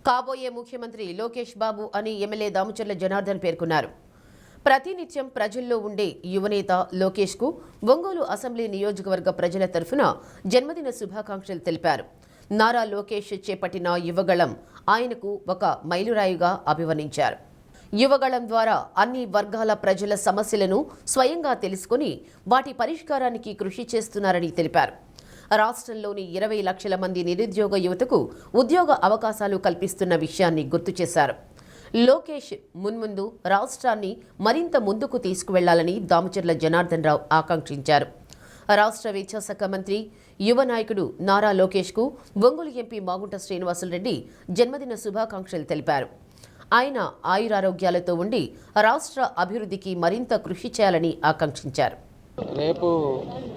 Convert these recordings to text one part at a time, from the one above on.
కాబోయే ముఖ్యమంత్రి లోకేష్ బాబు అని ఎమ్మెల్యే దామచర్ల జనార్దన్ పేర్కొన్నారు. ప్రతినిత్యం ప్రజల్లో ఉండే యువనేత లోకేష్కు ఒంగోలు అసెంబ్లీ నియోజకవర్గ ప్రజల తరఫున జన్మదిన శుభాకాంక్షలు తెలిపారు. నారా లోకేష్ చేపట్టిన యువగళం ఆయనకు ఒక మైలురాయిగా అభివర్ణించారు. యువగళం ద్వారా అన్ని వర్గాల ప్రజల సమస్యలను స్వయంగా తెలుసుకుని వాటి పరిష్కారానికి కృషి చేస్తున్నారని తెలిపారు. రాష్ట్రంలోని 20 లక్షల మంది నిరుద్యోగ యువతకు ఉద్యోగ అవకాశాలు కల్పిస్తున్న విషయాన్ని గుర్తు చేశారు. లోకేష్ మున్ముందు రాష్ట్రాన్ని మరింత ముందుకు తీసుకువెళ్లాలని దామచర్ల జనార్దన్ రావు ఆకాంక్షించారు. రాష్ట్ర విద్యాశాఖ మంత్రి యువ నాయకుడు నారా లోకేష్కు ఒంగోలు ఎంపీ మాగుంట శ్రీనివాసులరెడ్డి జన్మదిన శుభాకాంక్షలు తెలిపారు. ఆయన ఆయురారోగ్యాలతో ఉండి రాష్ట్ర అభివృద్ధికి మరింత కృషి చేయాలని ఆకాంక్షించారు. రేపు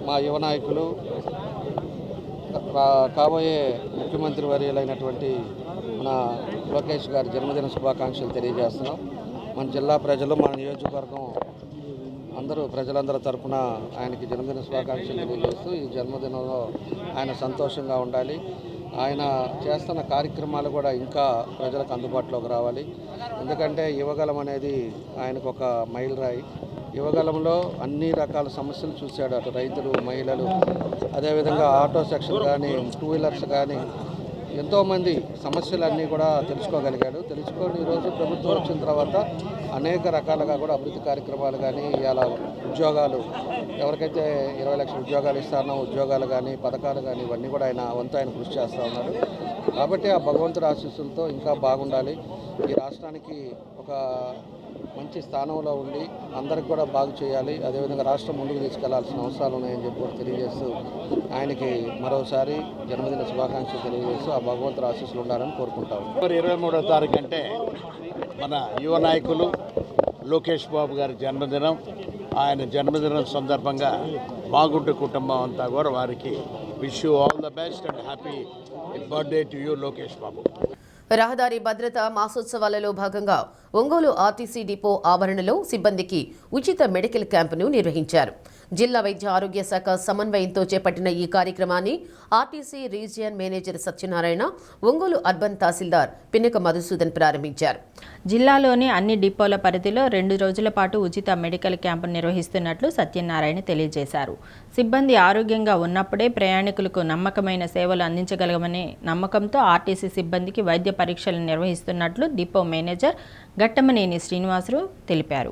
మా యువ నాయకులు కాబోయే ముఖ్యమంత్రి వర్యులైనటువంటి మన లోకేష్ గారి జన్మదిన శుభాకాంక్షలు తెలియజేస్తున్నాం. మన జిల్లా ప్రజలు, మన నియోజకవర్గం ప్రజలందరి తరఫున ఆయనకి జన్మదిన శుభాకాంక్షలు తెలియజేస్తూ ఈ జన్మదినంలో ఆయన సంతోషంగా ఉండాలి. ఆయన చేస్తున్న కార్యక్రమాలు కూడా ఇంకా ప్రజలకు అందుబాటులోకి రావాలి. ఎందుకంటే యువగలం అనేది ఆయనకు ఒక మైలురాయి. యువగలంలో అన్ని రకాల సమస్యలు చూశాడు. అటు రైతులు, మహిళలు, అదేవిధంగా ఆటో సెక్షన్ కానీ, 2 వీలర్స్ కానీ ఎంతోమంది సమస్యలన్నీ కూడా తెలుసుకోగలిగాడు. తెలుసుకొని ఈరోజు ప్రభుత్వం వచ్చిన తర్వాత అనేక రకాలుగా కూడా అభివృద్ధి కార్యక్రమాలు కానీ, ఇవాళ ఉద్యోగాలు ఎవరికైతే 20 లక్షల ఉద్యోగాలు ఇస్తారో ఉద్యోగాలు కానీ, పథకాలు కానీ ఇవన్నీ కూడా ఆయన కృషి చేస్తూ ఉన్నాడు. కాబట్టి ఆ భగవంతుడి ఆశీస్సులతో ఇంకా బాగుండాలి. ఈ రాష్ట్రానికి ఒక మంచి స్థానంలో ఉండి అందరికి కూడా బాగు చేయాలి. అదేవిధంగా రాష్ట్రం ముందుకు తీసుకెళ్లాల్సిన అవసరాలు ఉన్నాయని చెప్పి కూడా తెలియజేస్తూ ఆయనకి మరోసారి జన్మదిన శుభాకాంక్షలు తెలియజేస్తూ ఆ భగవంతుడి ఆశీస్సులు ఉండాలని కోరుకుంటాము. 23వ తారీఖు అంటే మన యువ నాయకులు లోకేష్ బాబు గారి జన్మదినం. ఆయన జన్మదినం సందర్భంగా మాగుంట కుటుంబం అంతా కూడా వారికి wish you all the best and happy birthday to you Lokesh Babu. రహదారి భద్రత మాసోత్సవాలలో భాగంగా ఒంగోలు ఆర్టీసీ డిపో ఆవరణలో సిబ్బందికి ఉచిత మెడికల్ క్యాంపును నిర్వహించారు. జిల్లా వైద్య ఆరోగ్య శాఖ సమన్వయంతో చేపట్టిన ఈ కార్యక్రమాన్ని RTC region manager Satyanarayana, Ongole urban తహసీల్దార్ పిన్నక మధుసూదన్ ప్రారంభించారు. జిల్లాలోని అన్ని డిపోల పరిధిలో 2 రోజుల పాటు ఉచిత మెడికల్ క్యాంపు నిర్వహిస్తున్నట్లు సత్యనారాయణ తెలియజేశారు. సిబ్బంది ఆరోగ్యంగా ఉన్నప్పుడే ప్రయాణికులకు నమ్మకమైన సేవలు అందించగలమనే నమ్మకంతో ఆర్టీసీ సిబ్బందికి వైద్య పరీక్షలు నిర్వహిస్తున్నట్లు డిపో మేనేజర్ గట్టమనేని శ్రీనివాసులు తెలిపారు.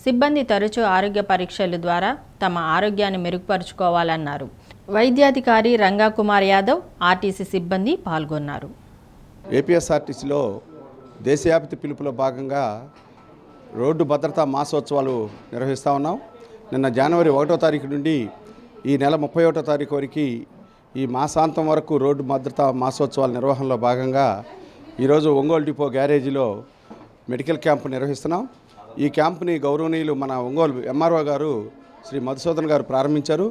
సిబ్బంది తరచూ ఆరోగ్య పరీక్షల ద్వారా తమ ఆరోగ్యాన్ని మెరుగుపరుచుకోవాలన్నారు. వైద్యాధికారి రంగాకుమార్ యాదవ్, ఆర్టీసీ సిబ్బంది పాల్గొన్నారు. ఏపీఎస్ఆర్టీసీలో దేశవ్యాప్త పిలుపులో భాగంగా రోడ్డు భద్రతా మాసోత్సవాలు నిర్వహిస్తూ ఉన్నాం. నిన్న జనవరి 1వ తారీఖు నుండి ఈ నెల 31వ తారీఖు వరకు ఈ మాసాంతం వరకు రోడ్డు భద్రతా మాసోత్సవాల నిర్వహణలో భాగంగా ఈరోజు ఒంగోలు డిపో గ్యారేజీలో మెడికల్ క్యాంపు నిర్వహిస్తున్నాం. ఈ క్యాంపుని గౌరవనీయులు మన ఒంగోలు ఎంఆర్ఓ గారు శ్రీ మధుసూదన్ గారు ప్రారంభించారు.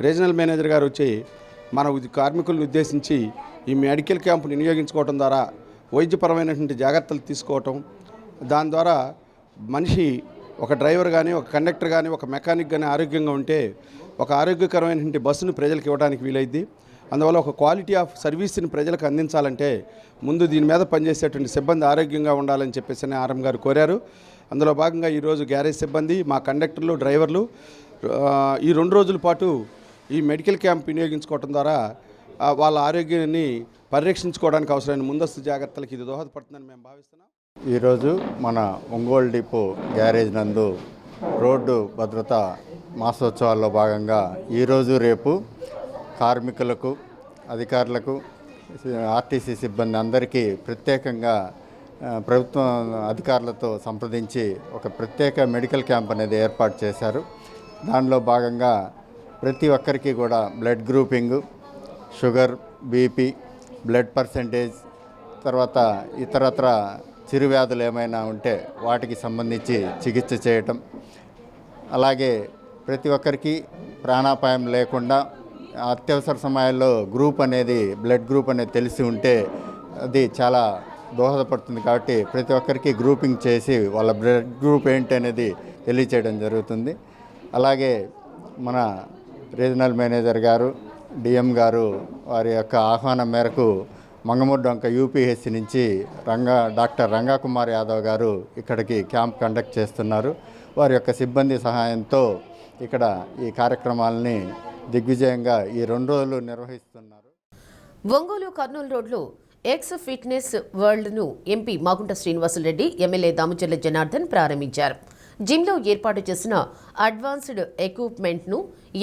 రీజనల్ మేనేజర్ గారు వచ్చి మన కార్మికులను ఉద్దేశించి ఈ మెడికల్ క్యాంపుని వినియోగించుకోవడం ద్వారా వైద్యపరమైనటువంటి జాగ్రత్తలు తీసుకోవటం, దాని ద్వారా మనిషి ఒక డ్రైవర్ కానీ, ఒక కండక్టర్ కానీ, ఒక మెకానిక్ కానీ ఆరోగ్యంగా ఉంటే ఒక ఆరోగ్యకరమైనటువంటి బస్సును ప్రజలకు ఇవ్వడానికి వీలైద్ది. అందువల్ల ఒక క్వాలిటీ ఆఫ్ సర్వీస్ని ప్రజలకు అందించాలంటే ముందు దీని మీద పనిచేసేటువంటి సిబ్బంది ఆరోగ్యంగా ఉండాలని చెప్పేసి ఆర్ఎం గారు కోరారు. అందులో భాగంగా ఈరోజు గ్యారేజ్ సిబ్బంది, మా కండక్టర్లు, డ్రైవర్లు ఈ 2 రోజుల పాటు ఈ మెడికల్ క్యాంప్ వినియోగించుకోవడం ద్వారా వాళ్ళ ఆరోగ్యాన్ని పరిరక్షించుకోవడానికి అవసరమైన ముందస్తు జాగ్రత్తలకు ఇది దోహదపడుతుందని మేము భావిస్తున్నాం. ఈరోజు మన ఒంగోలు డిపో గ్యారేజ్ నందు రోడ్డు భద్రత మాసోత్సవాల్లో భాగంగా ఈరోజు రేపు కార్మికులకు, అధికారులకు, ఆర్టీసీ సిబ్బంది అందరికీ ప్రత్యేకంగా ప్రభుత్వం అధికారులతో సంప్రదించి ఒక ప్రత్యేక మెడికల్ క్యాంప్ అనేది ఏర్పాటు చేశారు. దానిలో భాగంగా ప్రతి ఒక్కరికి కూడా blood grouping, sugar, BP, blood percentage, తర్వాత ఇతరత్ర చిరువ్యాధులు ఏమైనా ఉంటే వాటికి సంబంధించి చికిత్స చేయటం, అలాగే ప్రతి ఒక్కరికి ప్రాణాపాయం లేకుండా అత్యవసర సమయాల్లో బ్లడ్ గ్రూప్ అనేది తెలిసి ఉంటే అది చాలా దోహదపడుతుంది. కాబట్టి ప్రతి ఒక్కరికి గ్రూపింగ్ చేసి వాళ్ళ బ్లడ్ గ్రూప్ ఏంటి అనేది తెలియచేయడం జరుగుతుంది. అలాగే మన రీజనల్ మేనేజర్ గారు, డిఎం గారు వారి యొక్క ఆహ్వానం మేరకు మంగమూడొంక యూపీఎస్సీ నుంచి డాక్టర్ రంగాకుమార్ యాదవ్ గారు ఇక్కడికి క్యాంప్ కండక్ట్ చేస్తున్నారు. వారి యొక్క సిబ్బంది సహాయంతో ఇక్కడ ఈ కార్యక్రమాలని దిగ్విజయంగా ఈ 2 రోజులు నిర్వహిస్తున్నారు. ఒంగోలు కర్నూలు రోడ్లో ఎక్స్ ఫిట్నెస్ వరల్డ్ను ఎంపీ మాగుంట శ్రీనివాసులరెడ్డి, ఎమ్మెల్యే దామచర్ల జనార్దన్ ప్రారంభించారు. జిమ్లో ఏర్పాటు చేసిన అడ్వాన్స్డ్ ఎక్విప్మెంట్ను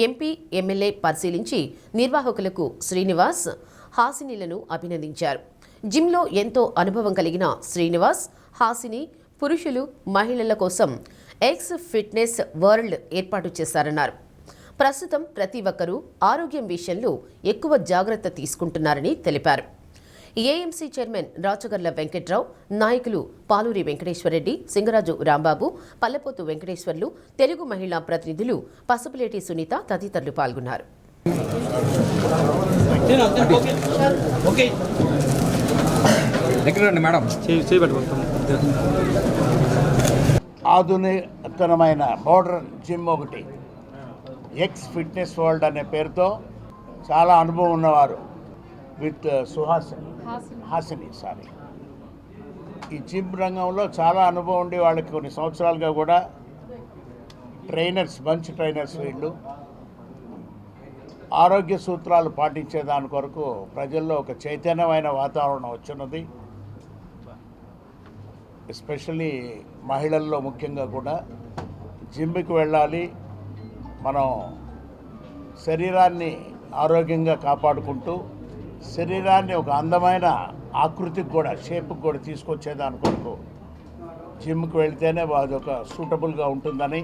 ఎంపీ, ఎమ్మెల్యే పరిశీలించి నిర్వాహకులకు శ్రీనివాస్, హాసినిలను అభినందించారు. జిమ్లో ఎంతో అనుభవం కలిగిన శ్రీనివాస్, హాసిని పురుషులు, మహిళల కోసం ఎక్స్ ఫిట్నెస్ వరల్డ్ ఏర్పాటు చేశారన్నారు. ప్రస్తుతం ప్రతి ఒక్కరూ ఆరోగ్యం విషయంలో ఎక్కువ జాగ్రత్త తీసుకుంటున్నారని తెలిపారు. ఏఎంసీ చైర్మన్ రాచగర్ల వెంకట్రావు, నాయకులు పాలూరి వెంకటేశ్వరరెడ్డి, సింగరాజు రాంబాబు, పల్లెపోతు వెంకటేశ్వర్లు, తెలుగు మహిళా ప్రతినిధులు పసుపులేటి సునీత తదితరులు పాల్గొన్నారు. ఆధునికమైన మోడర్న్ జిమ్ ఒకటి ఎక్స్ ఫిట్నెస్ వరల్డ్ అనే పేరుతో చాలా అనుభవం ఉన్నవారు విత్ హాసిని ఈ జిమ్ రంగంలో చాలా అనుభవం ఉండి వాళ్ళకి కొన్ని సంవత్సరాలుగా కూడా మంచి ట్రైనర్స్ వీళ్ళు ఆరోగ్య సూత్రాలు పాటించే దాని కొరకు ప్రజల్లో ఒక చైతన్యమైన వాతావరణం వచ్చినది. ఎస్పెషల్లీ మహిళల్లో ముఖ్యంగా కూడా జిమ్కి వెళ్ళాలి, మనం శరీరాన్ని ఆరోగ్యంగా కాపాడుకుంటూ శరీరాన్ని ఒక అందమైన ఆకృతికి కూడా షేప్కి కూడా తీసుకొచ్చేదాని కొరకు జిమ్కి వెళ్తేనే అది ఒక సూటబుల్గా ఉంటుందని,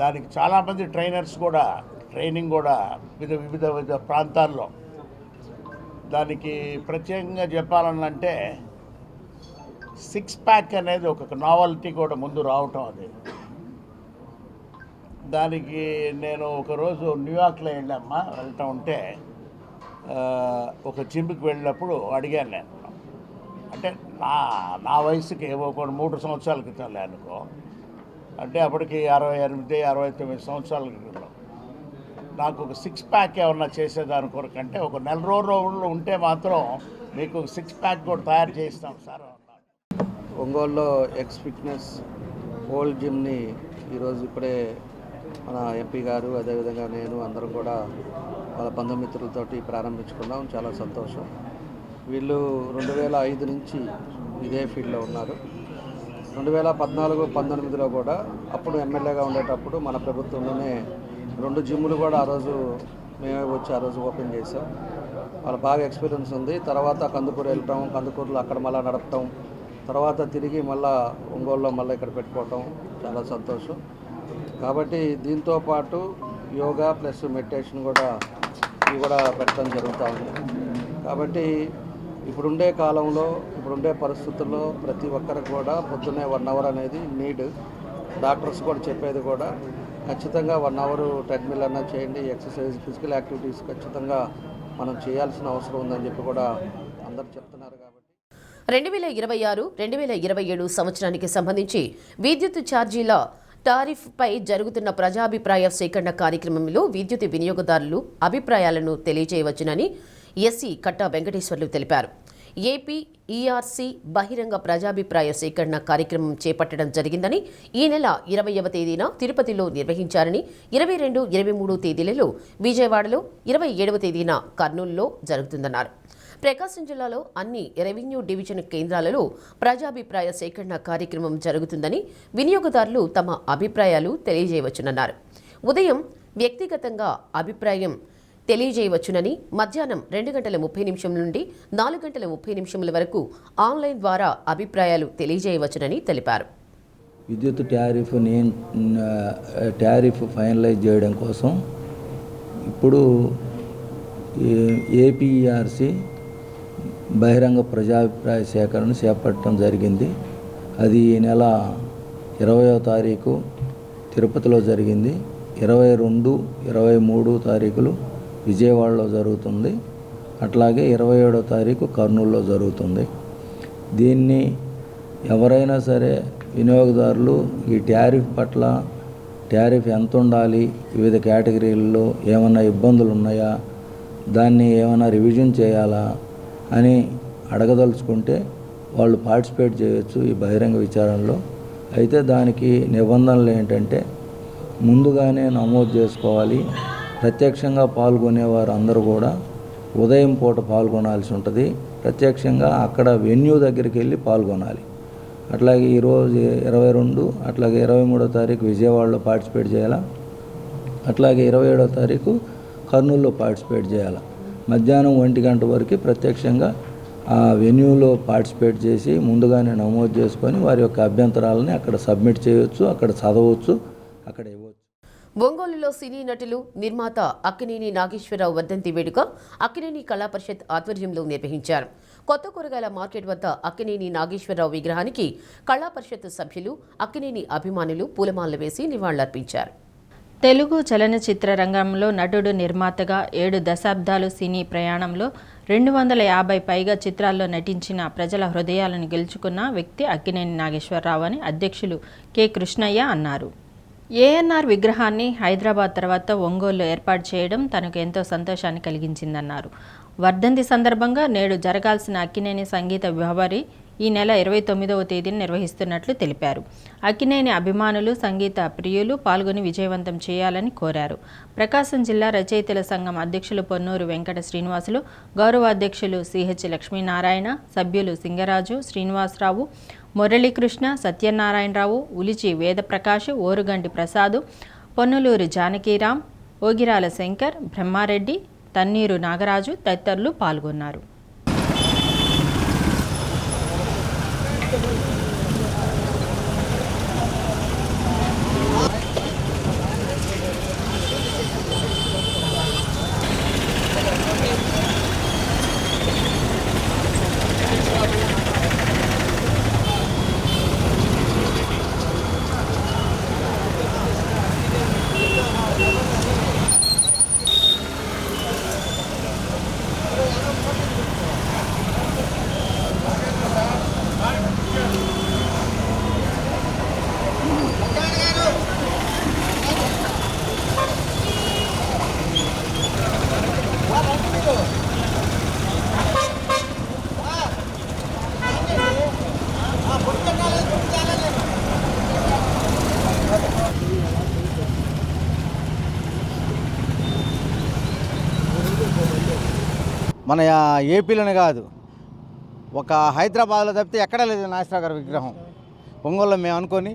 దానికి చాలామంది ట్రైనర్స్ కూడా ట్రైనింగ్ కూడా వివిధ ప్రాంతాల్లో, దానికి ప్రత్యేకంగా చెప్పాలంటే 6 ప్యాక్ అనేది ఒక నావల్టీ కూడా ముందు రావటం. అది దానికి నేను ఒకరోజు న్యూయార్క్లో వెళ్తూ ఉంటే ఒక జిమ్కి వెళ్ళినప్పుడు అడిగాను నేను, అంటే నా వయసుకి ఒక 3 సంవత్సరాల క్రితం అనుకో, అంటే అప్పటికి 68-69 సంవత్సరాల క్రితం నాకు ఒక 6 ప్యాక్ ఏమన్నా చేసేదాని కొరకు అంటే ఒక 4 రోజులు ఉంటే మాత్రం మీకు 6 ప్యాక్ కూడా తయారు చేయిస్తాం సార్. ఒంగోలులో ఎక్స్ ఫిట్నెస్ ఓల్డ్ జిమ్ని ఈరోజు ఇప్పుడే మన ఎంపీ గారు, అదేవిధంగా నేను అందరం కూడా వాళ్ళ బంధుమిత్రులతోటి ప్రారంభించుకున్నాం. చాలా సంతోషం. వీళ్ళు 2005 నుంచి ఇదే ఫీల్డ్లో ఉన్నారు. 2014-19లో కూడా అప్పుడు ఎమ్మెల్యేగా ఉండేటప్పుడు మన ప్రభుత్వంలోనే 2 జిమ్లు కూడా ఆ రోజు మేమే వచ్చి ఆ రోజు ఓపెన్ చేసాం. వాళ్ళ బాగా ఎక్స్పీరియన్స్ ఉంది. తర్వాత కందుకూరు వెళ్ళటం, కందుకూరులో అక్కడ మళ్ళీ నడపటం, తర్వాత తిరిగి మళ్ళీ ఒంగోలులో మళ్ళీ ఇక్కడ పెట్టుకోవటం చాలా సంతోషం. కాబట్టి దీంతో పాటు యోగా ప్లస్ మెడిటేషన్ కూడా ఇవి కూడా పెట్టడం జరుగుతూ ఉంది. కాబట్టి ఇప్పుడుండే కాలంలో, ఇప్పుడుండే పరిస్థితుల్లో ప్రతి ఒక్కరికి కూడా పొద్దున్నే 1 అవర్ అనేది నీడ్. డాక్టర్స్ కూడా చెప్పేది కూడా ఖచ్చితంగా 1 అవర్ ట్రెడ్మిల్ అన్నా చేయండి, ఎక్సర్సైజ్ ఫిజికల్ యాక్టివిటీస్ ఖచ్చితంగా మనం చేయాల్సిన అవసరం ఉందని చెప్పి కూడా అందరూ చెప్తున్నారు. కాబట్టి 2026-2027 సంవత్సరానికి సంబంధించి విద్యుత్ ఛార్జీల టారిఫ్పై జరుగుతున్న ప్రజాభిప్రాయ సేకరణ కార్యక్రమంలో విద్యుత్ వినియోగదారులు అభిప్రాయాలను తెలియజేయవచ్చునని ఎస్సీ కట్టా వెంకటేశ్వర్లు తెలిపారు. ఏపీ ఈఆర్సీ బహిరంగ ప్రజాభిప్రాయ సేకరణ కార్యక్రమం చేపట్టడం జరిగిందని, ఈ నెల 20వ తేదీన తిరుపతిలో నిర్వహించారని, 22, 23 తేదీలలో విజయవాడలో, 27వ తేదీన కర్నూలులో జరుగుతుందన్నారు. ప్రకాశం జిల్లాలో అన్ని రెవెన్యూ డివిజన్ కేంద్రాలలో ప్రజాభిప్రాయ సేకరణ కార్యక్రమం జరుగుతుందని, వినియోగదారులు తమ అభిప్రాయాలు తెలియజేయవచ్చునన్నారు. ఉదయం వ్యక్తిగతంగా అభిప్రాయం తెలియజేయవచ్చునని, మధ్యాహ్నం 2:30 నుండి 4:30 వరకు ఆన్లైన్ ద్వారా అభిప్రాయాలు తెలియజేయవచ్చునని తెలిపారు. విద్యుత్ టారిఫ్ ఫైనలైజ్ చేయడం కోసం ఇప్పుడు ఏపీఆర్సీ బహిరంగ ప్రజాభిప్రాయ సేకరణ చేపట్టడం జరిగింది. అది ఈ నెల 20వ తారీఖు తిరుపతిలో జరిగింది. 22, 23 తారీఖులు విజయవాడలో జరుగుతుంది. అట్లాగే 27వ తారీఖు కర్నూలులో జరుగుతుంది. దీన్ని ఎవరైనా సరే వినియోగదారులు ఈ టారిఫ్ పట్ల, టారిఫ్ ఎంత ఉండాలి, వివిధ కేటగిరీల్లో ఏమైనా ఇబ్బందులు ఉన్నాయా, దాన్ని ఏమైనా రివిజన్ చేయాలా అని అడగదలుచుకుంటే వాళ్ళు పార్టిసిపేట్ చేయొచ్చు ఈ బహిరంగ విచారణలో. అయితే దానికి నిబంధనలు ఏంటంటే ముందుగానే నమోదు చేసుకోవాలి. ప్రత్యక్షంగా పాల్గొనేవారు అందరూ కూడా ఉదయం పూట పాల్గొనాల్సి ఉంటుంది. ప్రత్యక్షంగా అక్కడ వెన్యూ దగ్గరికి వెళ్ళి పాల్గొనాలి. అట్లాగే ఈరోజు 22, అట్లాగే 23వ తారీఖు విజయవాడలో పార్టిసిపేట్ చేయాలి. అట్లాగే 27వ తారీఖు కర్నూలులో పార్టిసిపేట్ చేయాలి. మధ్యాహ్నం 1 గంట వరకు ప్రత్యక్షంగా ఆ వెన్యూలో పార్టిసిపేట్ చేసి ముందుగానే నమోదు చేసుకొని వారి యొక్క అభ్యంతరాలని అక్కడ సబ్మిట్ చేయవచ్చు, అక్కడ చదవచ్చు, అక్కడ ఇవ్వచ్చు. ఒంగోలులో సినీ నటులు, నిర్మాత అక్కినేని నాగేశ్వరరావు వర్ధంతి వేడుక అక్కినేని కళా పరిషత్ ఆధ్వర్యంలో నిర్వహించారు. కొత్త కూరగాయల మార్కెట్ వద్ద అక్కినేని నాగేశ్వరరావు విగ్రహానికి కళా పరిషత్ సభ్యులు, అక్కినేని అభిమానులు పూలమాలలు వేసి నివాళులర్పించారు. తెలుగు చలనచిత్ర రంగంలో నటుడు, నిర్మాతగా 7 దశాబ్దాలు సినీ ప్రయాణంలో 250 పైగా చిత్రాల్లో నటించిన ప్రజల హృదయాలను గెలుచుకున్న వ్యక్తి అక్కినేని నాగేశ్వరరావు అని అధ్యక్షులు కె కృష్ణయ్య అన్నారు. ఏఎన్ఆర్ విగ్రహాన్ని హైదరాబాద్ తర్వాత ఒంగోలులో ఏర్పాటు చేయడం తనకు ఎంతో సంతోషాన్ని కలిగించిందన్నారు. వర్ధంతి సందర్భంగా నేడు జరగాల్సిన అక్కినేని సంగీత విభావరి ఈ నెల 29వ తేదీన నిర్వహిస్తున్నట్లు తెలిపారు. అక్కినేని అభిమానులు, సంగీత ప్రియులు పాల్గొని విజయవంతం చేయాలని కోరారు. ప్రకాశం జిల్లా రచయితల సంఘం అధ్యక్షులు పొన్నూరు వెంకట శ్రీనివాసులు, గౌరవ అధ్యక్షులు సిహెచ్ లక్ష్మీనారాయణ, సభ్యులు సింగరాజు, శ్రీనివాసరావు, మురళీకృష్ణ, సత్యనారాయణరావు, ఉలిచి వేదప్రకాష్, ఓరుగంటి ప్రసాదు, పొన్నులూరు జానకీరాం, ఓగిరాల శంకర్, బ్రహ్మారెడ్డి, తన్నీరు నాగరాజు తదితరులు పాల్గొన్నారు. మన ఏపీలోనే కాదు, ఒక హైదరాబాద్లో తప్పితే ఎక్కడా లేదు నాగేశ్వరరావు గారి విగ్రహం. ఒంగోలులో మేము అనుకొని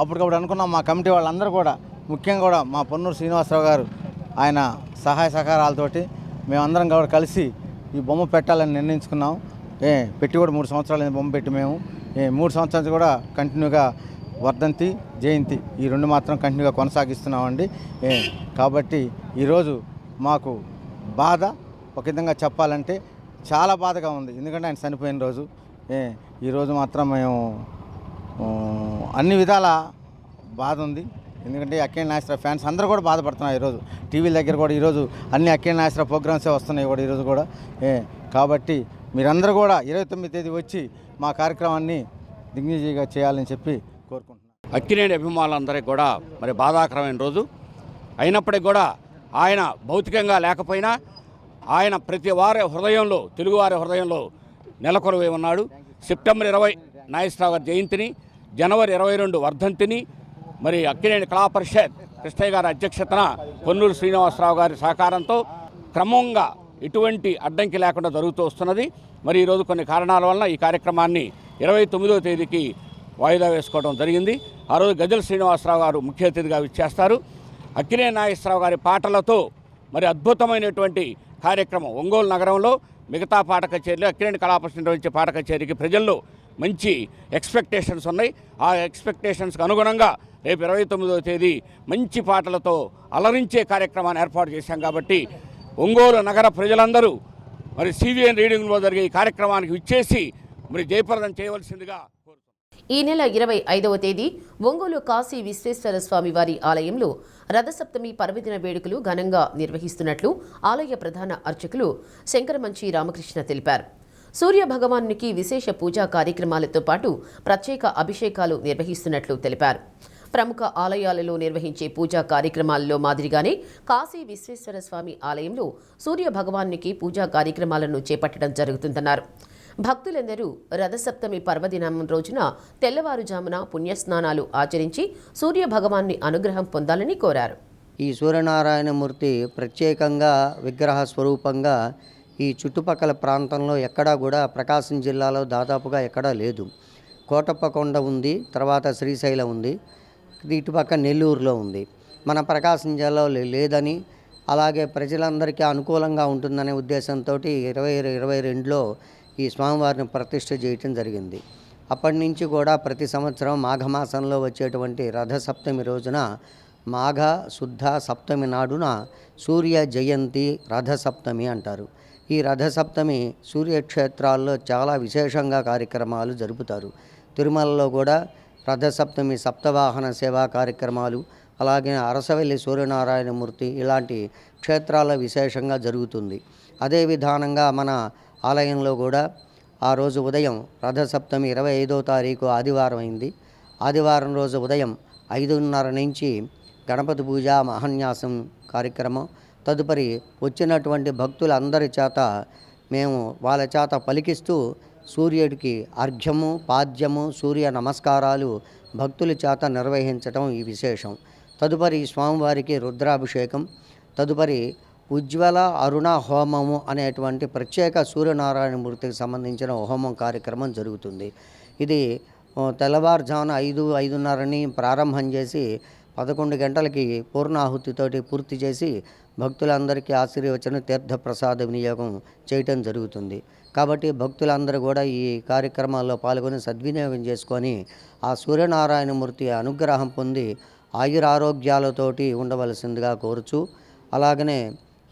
అప్పటికప్పుడు అనుకున్నాం. మా కమిటీ వాళ్ళందరూ కూడా, ముఖ్యంగా కూడా మా పొన్నూరు శ్రీనివాసరావు గారు, ఆయన సహాయ సహకారాలతోటి మేమందరం కూడా కలిసి ఈ బొమ్మ పెట్టాలని నిర్ణయించుకున్నాం. పెట్టి కూడా 3 సంవత్సరాలు బొమ్మ పెట్టి మేము 3 సంవత్సరాలు కూడా కంటిన్యూగా వర్ధంతి, జయంతి ఈ 2 మాత్రం కంటిన్యూగా కొనసాగిస్తున్నామండి. కాబట్టి ఈరోజు మాకు బాధ ఒక విధంగా చెప్పాలంటే చాలా బాధగా ఉంది. ఎందుకంటే ఆయన చనిపోయిన రోజు. ఈరోజు మాత్రం మేము అన్ని విధాల బాధ ఉంది. ఎందుకంటే అక్కినేని నాగేశ్వరరావు ఫ్యాన్స్ అందరూ కూడా బాధపడుతున్నారు. ఈరోజు టీవీల దగ్గర కూడా ఈరోజు అన్ని అక్కినేని నాగేశ్వరరావు ప్రోగ్రామ్సే వస్తున్నాయి కూడా ఈరోజు కూడా. కాబట్టి మీరందరూ కూడా 29వ తేదీ వచ్చి మా కార్యక్రమాన్ని దిగ్విజయంగా చేయాలని చెప్పి కోరుకుంటున్నాను. అక్కినేని అభిమానులందరికీ కూడా మరి బాధాకరమైన రోజు అయినప్పటికీ కూడా ఆయన భౌతికంగా లేకపోయినా ఆయన ప్రతి వారి హృదయంలో, తెలుగువారి హృదయంలో నెలకొరవై ఉన్నాడు. సెప్టెంబర్ 20 నాగేశ్వరరావు గారి జయంతిని, జనవరి 22 వర్ధంతిని మరి అక్కినేని కళా పరిషత్ కృష్ణయ్య గారి అధ్యక్షతన పొన్నూరు శ్రీనివాసరావు గారి సహకారంతో క్రమంగా ఎటువంటి అడ్డంకి లేకుండా జరుగుతూ వస్తున్నది. మరి ఈరోజు కొన్ని కారణాల వలన ఈ కార్యక్రమాన్ని 29వ తేదీకి వాయిదా వేసుకోవడం జరిగింది. ఆ రోజు గజల్ శ్రీనివాసరావు గారు ముఖ్య అతిథిగా విచ్చేస్తారు. అక్కినేని నాగేశ్వరరావు గారి పాటలతో మరి అద్భుతమైనటువంటి కార్యక్రమం ఒంగోలు నగరంలో మిగతా పాట కచేరీలు, అక్కినేని కళా పరిషత్ నిర్వహించే పాట కచేరీకి ప్రజల్లో మంచి ఎక్స్పెక్టేషన్స్ ఉన్నాయి. ఆ ఎక్స్పెక్టేషన్స్కి అనుగుణంగా రేపు 29వ తేదీ మంచి పాటలతో అలరించే కార్యక్రమాన్ని ఏర్పాటు చేశాం. కాబట్టి ఒంగోలు నగర ప్రజలందరూ మరి సివిఎన్ రీడింగ్లో జరిగే ఈ కార్యక్రమానికి విచ్చేసి మరి జయప్రదం చేయవలసిందిగా కోరుతున్నాను. ఈ నెల 25వ తేదీ ఒంగోలు కాశీ విశ్వేశ్వర స్వామి వారి ఆలయంలో రథసప్తమి పర్వదిన వేడుకలు ఘనంగా నిర్వహిస్తున్నట్లు ఆలయ ప్రధాన అర్చకులు శంకరమంచి రామకృష్ణ తెలిపారు. సూర్య భగవానునికి విశేష పూజా కార్యక్రమాలతో పాటు ప్రత్యేక అభిషేకాలు నిర్వహిస్తున్నట్లు తెలిపారు. ప్రముఖ ఆలయాలలో నిర్వహించే పూజా కార్యక్రమాలలో మాదిరిగానే కాశీ విశ్వేశ్వర స్వామి ఆలయంలో సూర్య భగవానునికి పూజా కార్యక్రమాలను చేపట్టడం జరుగుతుందన్నారు. భక్తులందరూ రథసప్తమి పర్వదినం రోజున తెల్లవారుజామున పుణ్యస్నానాలు ఆచరించి సూర్య భగవాన్ని అనుగ్రహం పొందాలని కోరారు. ఈ సూర్యనారాయణమూర్తి ప్రత్యేకంగా విగ్రహ స్వరూపంగా ఈ చుట్టుపక్కల ప్రాంతంలో ఎక్కడా కూడా ప్రకాశం జిల్లాలో దాదాపుగా ఎక్కడా లేదు. కోటప్పకొండ ఉంది, తర్వాత శ్రీశైలం ఉంది, ఇటుపక్క నెల్లూరులో ఉంది. మన ప్రకాశం జిల్లాలో లేదని, అలాగే ప్రజలందరికీ అనుకూలంగా ఉంటుందనే ఉద్దేశంతో 2022లో ఈ స్వామివారిని ప్రతిష్ఠ చేయటం జరిగింది. అప్పటి నుంచి కూడా ప్రతి సంవత్సరం మాఘమాసంలో వచ్చేటువంటి రథసప్తమి రోజున మాఘ శుద్ధ సప్తమి నాడున సూర్య జయంతి రథసప్తమి అంటారు. ఈ రథసప్తమి సూర్యక్షేత్రాల్లో చాలా విశేషంగా కార్యక్రమాలు జరుపుతారు. తిరుమలలో కూడా రథసప్తమి సప్తవాహన సేవా కార్యక్రమాలు, అలాగే అరసవెల్లి సూర్యనారాయణమూర్తి ఇలాంటి క్షేత్రాల్లో విశేషంగా జరుగుతుంది. అదే విధానంగా మన ఆలయంలో కూడా ఆ రోజు ఉదయం రథసప్తమి 25వ తారీఖు ఆదివారం అయింది. ఆదివారం రోజు ఉదయం 5:30 నుంచి గణపతి పూజ మహాన్యాసం కార్యక్రమం, తదుపరి వచ్చినటువంటి భక్తులందరి చేత మేము వాళ్ళ చేత పలికిస్తూ సూర్యుడికి అర్ఘ్యము, పాద్యము, సూర్య నమస్కారాలు భక్తుల చేత నిర్వహించటం ఈ విశేషం. తదుపరి స్వామివారికి రుద్రాభిషేకం, తదుపరి ఉజ్వల అరుణ హోమము అనేటువంటి ప్రత్యేక సూర్యనారాయణమూర్తికి సంబంధించిన హోమం కార్యక్రమం జరుగుతుంది. ఇది తెల్లవారుజామున 5:30 ప్రారంభం చేసి 11 గంటలకి పూర్ణాహుతితోటి పూర్తి చేసి భక్తులందరికీ ఆశీర్వచన తీర్థప్రసాద వినియోగం చేయటం జరుగుతుంది. కాబట్టి భక్తులందరూ కూడా ఈ కార్యక్రమాల్లో పాల్గొని సద్వినియోగం చేసుకొని ఆ సూర్యనారాయణమూర్తి అనుగ్రహం పొంది ఆయురారోగ్యాలతోటి ఉండవలసిందిగా కోరుచు, అలాగనే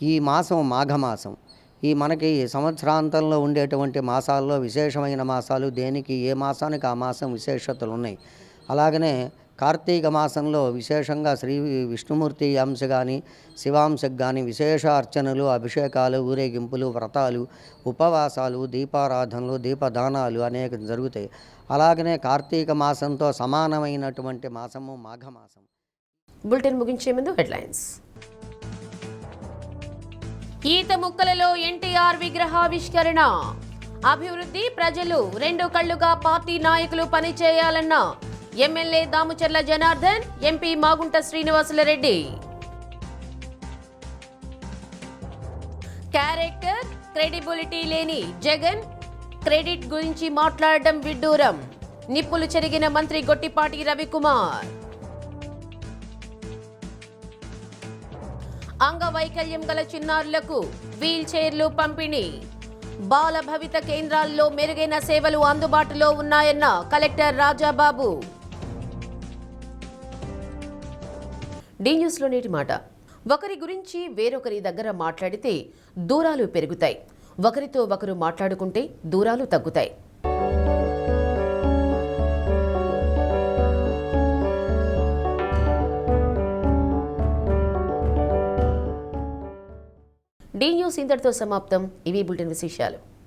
ఈ మాసం మాఘమాసం, ఈ మనకి సంవత్సరాంతంలో ఉండేటువంటి మాసాల్లో విశేషమైన మాసాలు, దేనికి ఏ మాసానికి ఆ మాసం విశేషతలు ఉన్నాయి. అలాగనే కార్తీక మాసంలో విశేషంగా శ్రీ విష్ణుమూర్తి అంశ కానీ శివాంశకు కానీ విశేష అర్చనలు, అభిషేకాలు, ఊరేగింపులు, వ్రతాలు, ఉపవాసాలు, దీపారాధనలు, దీపదానాలు అనేక జరుగుతాయి. అలాగనే కార్తీక మాసంతో సమానమైనటువంటి మాసము మాఘమాసం. బులెటిన్ ముగించే ముందు హెడ్లైన్స్. ఈత ముక్కలలో ఎన్టీఆర్ విగ్రహావిష్కరణ. అభివృద్ధి, ప్రజలు రెండు కళ్లుగా పార్టీ నాయకులు పనిచేయాలన్న MLA Damacharla Janardhan, MP Magunta Srinivasula Reddy. Character, credibility లేని జగన్ క్రెడిట్ గురించి మాట్లాడడం విడ్డూరం. నిప్పులు చెరిగిన మంత్రి గొట్టిపాటి రవికుమార్. అంగవైకల్యం గల చిన్నారులకు వీల్ చైర్లు పంపిణీ. బాల భవిత కేంద్రాల్లో మెరుగైన సేవలు అందుబాటులో ఉన్నాయన్న కలెక్టర్ రాజాబాబు. డి న్యూస్లో నేటి మాట. ఒకరి గురించి వేరొకరి దగ్గర మాట్లాడితే దూరాలు పెరుగుతాయి, ఒకరితో ఒకరు మాట్లాడుకుంటే దూరాలు తగ్గుతాయి. డి న్యూస్ ఇంతటితో సమాప్తం. ఇవి బులెటిన్ విశేషాలు.